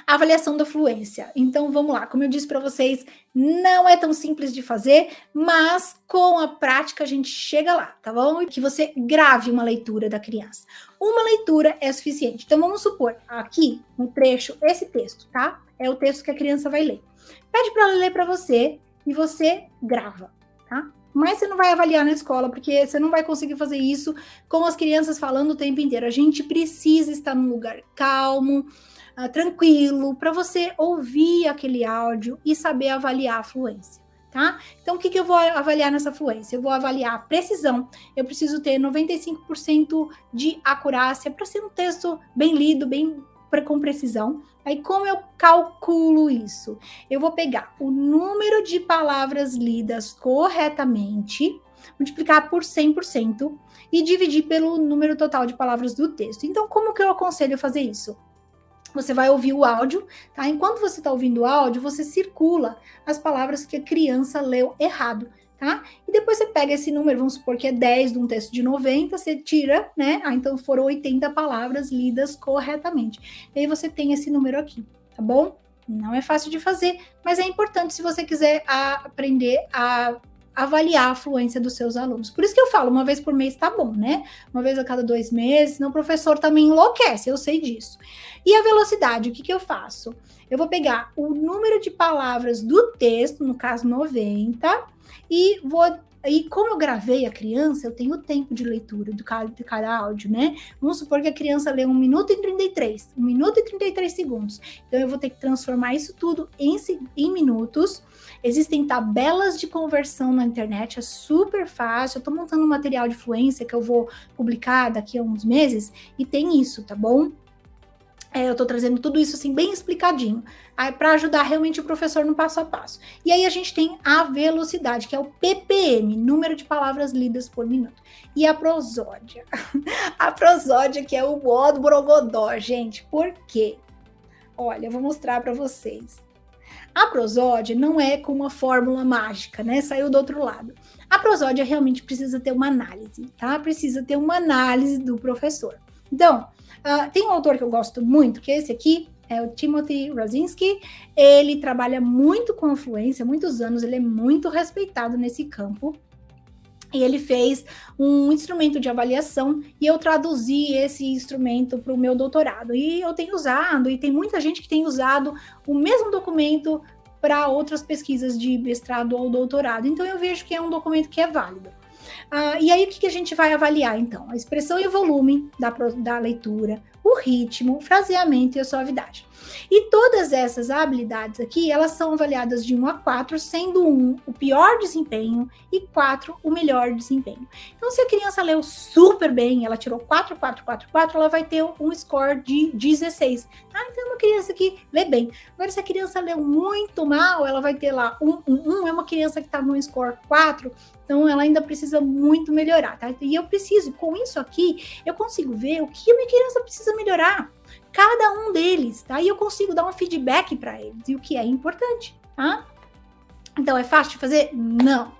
A avaliação da fluência. Então vamos lá, como eu disse para vocês, não é tão simples de fazer, mas com a prática a gente chega lá, tá bom? Que você grave uma leitura da criança. Uma leitura é suficiente. Então vamos supor, aqui no trecho, esse texto, tá? É o texto que a criança vai ler. Pede para ela ler para você e você grava, tá? Mas você não vai avaliar na escola, porque você não vai conseguir fazer isso com as crianças falando o tempo inteiro. A gente precisa estar num lugar calmo, tranquilo, para você ouvir aquele áudio e saber avaliar a fluência, tá? Então, o que eu vou avaliar nessa fluência? Eu vou avaliar a precisão. Eu preciso ter 95% de acurácia para ser um texto bem lido, bem com precisão. Aí, como eu calculo isso? Eu vou pegar o número de palavras lidas corretamente, multiplicar por 100% e dividir pelo número total de palavras do texto. Então, como que eu aconselho fazer isso? Você vai ouvir o áudio, tá? Enquanto você está ouvindo o áudio, você circula as palavras que a criança leu errado, tá? E depois você pega esse número, vamos supor que é 10 de um texto de 90, você tira, né? Então foram 80 palavras lidas corretamente. E aí você tem esse número aqui, tá bom? Não é fácil de fazer, mas é importante se você quiser aprender a avaliar a fluência dos seus alunos. Por isso que eu falo, uma vez por mês tá bom, né? Uma vez a cada 2 meses, senão o professor também enlouquece, eu sei disso. E a velocidade, o que eu faço? Eu vou pegar o número de palavras do texto, no caso 90, e como eu gravei a criança, eu tenho o tempo de leitura de cada áudio, né? Vamos supor que a criança lê 1 minuto e 33, 1 minuto e 33 segundos. Então, eu vou ter que transformar isso tudo em minutos. Existem tabelas de conversão na internet, é super fácil. Eu tô montando um material de fluência que eu vou publicar daqui a uns meses, e tem isso, tá bom? Eu tô trazendo tudo isso assim bem explicadinho, para ajudar realmente o professor no passo a passo. E aí a gente tem a velocidade, que é o ppm, número de palavras lidas por minuto. E a prosódia. A prosódia, que é o modo borogodó, gente. Por quê? Olha, eu vou mostrar para vocês. A prosódia não é com uma fórmula mágica, né? Saiu do outro lado. A prosódia realmente precisa ter uma análise, tá? Precisa ter uma análise do professor. Então, tem um autor que eu gosto muito, que é esse aqui, é o Timothy Rosinski. Ele trabalha muito com a fluência, há muitos anos, ele é muito respeitado nesse campo. E ele fez um instrumento de avaliação e eu traduzi esse instrumento para o meu doutorado. E eu tenho usado, e tem muita gente que tem usado o mesmo documento para outras pesquisas de mestrado ou doutorado. Então eu vejo que é um documento que é válido. E aí o que a gente vai avaliar então? A expressão e o volume da leitura, o ritmo, o fraseamento e a suavidade. E todas essas habilidades aqui, elas são avaliadas de 1 a 4, sendo 1 o pior desempenho e 4 o melhor desempenho. Então, se a criança leu super bem, ela tirou 4, 4, 4, 4, ela vai ter um score de 16. Então, é uma criança que lê bem. Agora, se a criança leu muito mal, ela vai ter lá 1, 1, 1, é uma criança que está no score 4, então ela ainda precisa muito melhorar, tá? E eu preciso, com isso aqui, eu consigo ver o que a minha criança precisa melhorar. Cada um deles, tá? E eu consigo dar um feedback para eles, e o que é importante, tá? Então, é fácil de fazer? Não.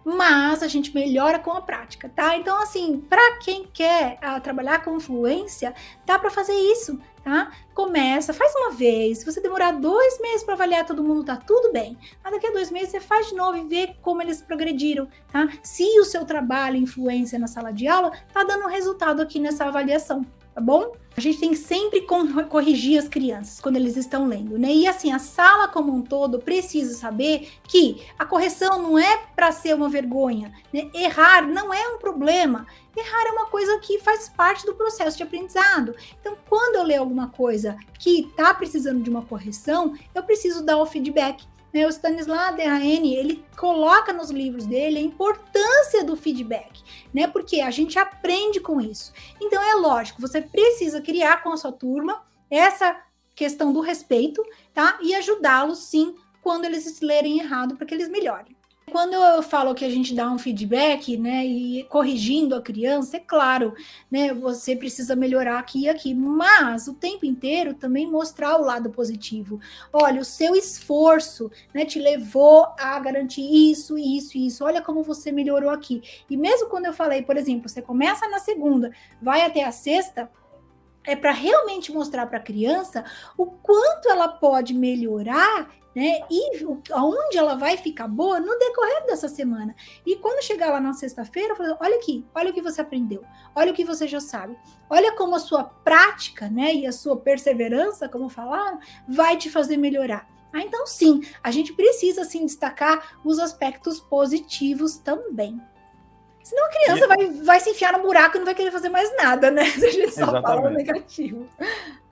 Mas a gente melhora com a prática, tá? Então, assim, para quem quer trabalhar com fluência, dá para fazer isso, tá? Começa, faz uma vez. Se você demorar 2 meses para avaliar todo mundo, tá tudo bem. Mas daqui a 2 meses você faz de novo e vê como eles progrediram, tá? Se o seu trabalho influência na sala de aula, tá dando resultado aqui nessa avaliação, tá bom? A gente tem que sempre corrigir as crianças quando eles estão lendo, né? E assim, a sala como um todo precisa saber que a correção não é para ser uma vergonha, né? Errar não é um problema. Errar é uma coisa que faz parte do processo de aprendizado. Então, quando eu ler alguma coisa que está precisando de uma correção, eu preciso dar o feedback. O Stanislas Dehaene, ele coloca nos livros dele a importância do feedback, né? Porque a gente aprende com isso. Então, é lógico, você precisa criar com a sua turma essa questão do respeito, tá? E ajudá-los, sim, quando eles lerem errado, para que eles melhorem. Quando eu falo que a gente dá um feedback, né, e corrigindo a criança, é claro, né, você precisa melhorar aqui e aqui, mas o tempo inteiro também mostrar o lado positivo. Olha, o seu esforço, né, te levou a garantir isso, isso, isso. Olha como você melhorou aqui. E mesmo quando eu falei, por exemplo, você começa na segunda, vai até a sexta, é para realmente mostrar para a criança o quanto ela pode melhorar, né? E aonde ela vai ficar boa no decorrer dessa semana. E quando chegar lá na sexta-feira, olha aqui, olha o que você aprendeu, olha o que você já sabe, olha como a sua prática, né? E a sua perseverança, como falaram, vai te fazer melhorar. Então, sim, a gente precisa sim destacar os aspectos positivos também. Senão a criança vai se enfiar no buraco e não vai querer fazer mais nada, né? Se a gente só fala o negativo.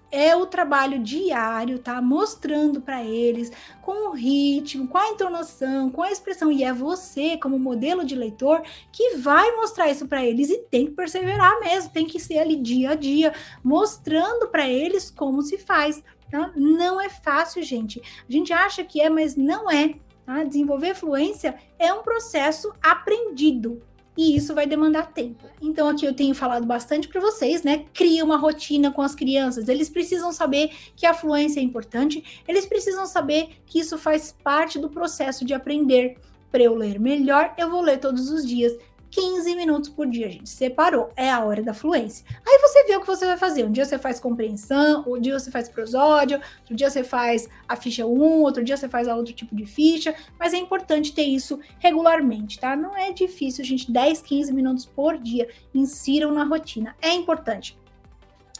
É o trabalho diário, tá? Mostrando para eles com o ritmo, com a entonação, com a expressão. E é você, como modelo de leitor, que vai mostrar isso para eles. E tem que perseverar mesmo, tem que ser ali dia a dia, mostrando para eles como se faz. Tá? Não é fácil, gente. A gente acha que é, mas não é. Tá? Desenvolver fluência é um processo aprendido. E isso vai demandar tempo. Então aqui eu tenho falado bastante para vocês, né? Cria uma rotina com as crianças. Eles precisam saber que a fluência é importante. Eles precisam saber que isso faz parte do processo de aprender. Para eu ler melhor, eu vou ler todos os dias. 15 minutos por dia, a gente separou, é a hora da fluência. Aí você vê o que você vai fazer. Um dia você faz compreensão, um dia você faz prosódia, outro dia você faz a ficha 1, outro dia você faz outro tipo de ficha, mas é importante ter isso regularmente, tá? Não é difícil, gente, 10, 15 minutos por dia, insiram na rotina, é importante.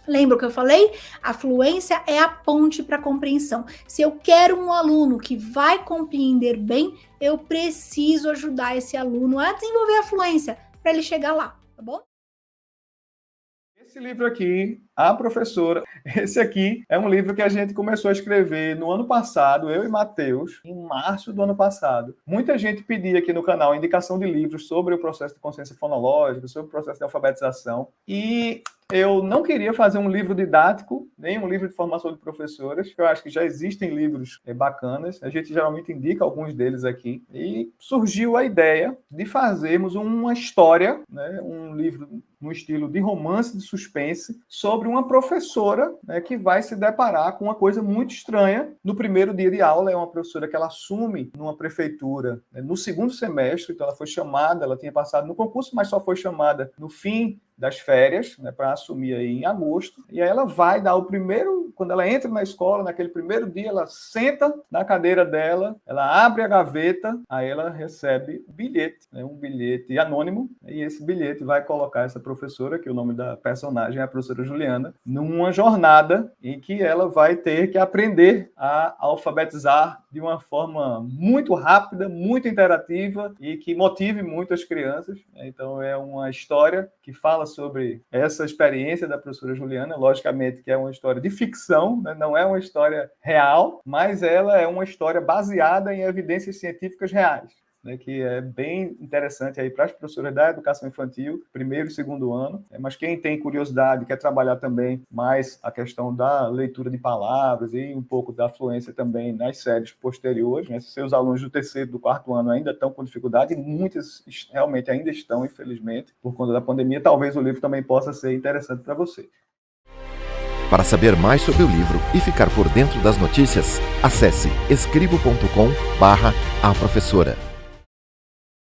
Lembra o que eu falei? A fluência é a ponte para a compreensão. Se eu quero um aluno que vai compreender bem, eu preciso ajudar esse aluno a desenvolver a fluência para ele chegar lá, tá bom? Esse livro aqui, A Professora, esse aqui é um livro que a gente começou a escrever no ano passado, eu e Matheus, em março do ano passado. Muita gente pedia aqui no canal indicação de livros sobre o processo de consciência fonológica, sobre o processo de alfabetização, e eu não queria fazer um livro didático, nem um livro de formação de professoras, que eu acho que já existem livros bacanas, a gente geralmente indica alguns deles aqui, e surgiu a ideia de fazermos uma história, né, um livro no estilo de romance de suspense, sobre uma professora, né, que vai se deparar com uma coisa muito estranha no primeiro dia de aula. É uma professora que ela assume numa prefeitura, né, no segundo semestre, então ela foi chamada, ela tinha passado no concurso, mas só foi chamada no fim das férias, né, para assumir aí em agosto, e aí ela vai dar o primeiro, quando ela entra na escola, naquele primeiro dia, ela senta na cadeira dela, ela abre a gaveta, aí ela recebe um bilhete, né, um bilhete anônimo, e esse bilhete vai colocar essa professora, que o nome da personagem é a professora Juliana, numa jornada em que ela vai ter que aprender a alfabetizar de uma forma muito rápida, muito interativa e que motive muito as crianças. Então é uma história que fala sobre essa experiência da professora Juliana, logicamente que é uma história de ficção, né? Não é uma história real, mas ela é uma história baseada em evidências científicas reais, né, que é bem interessante aí para as professoras da educação infantil, primeiro e segundo ano, mas quem tem curiosidade, quer trabalhar também mais a questão da leitura de palavras e um pouco da fluência também nas séries posteriores, né, seus alunos do terceiro e do quarto ano ainda estão com dificuldade, e muitas realmente ainda estão, infelizmente, por conta da pandemia, talvez o livro também possa ser interessante para você. Para saber mais sobre o livro e ficar por dentro das notícias, acesse escribo.com/aprofessora.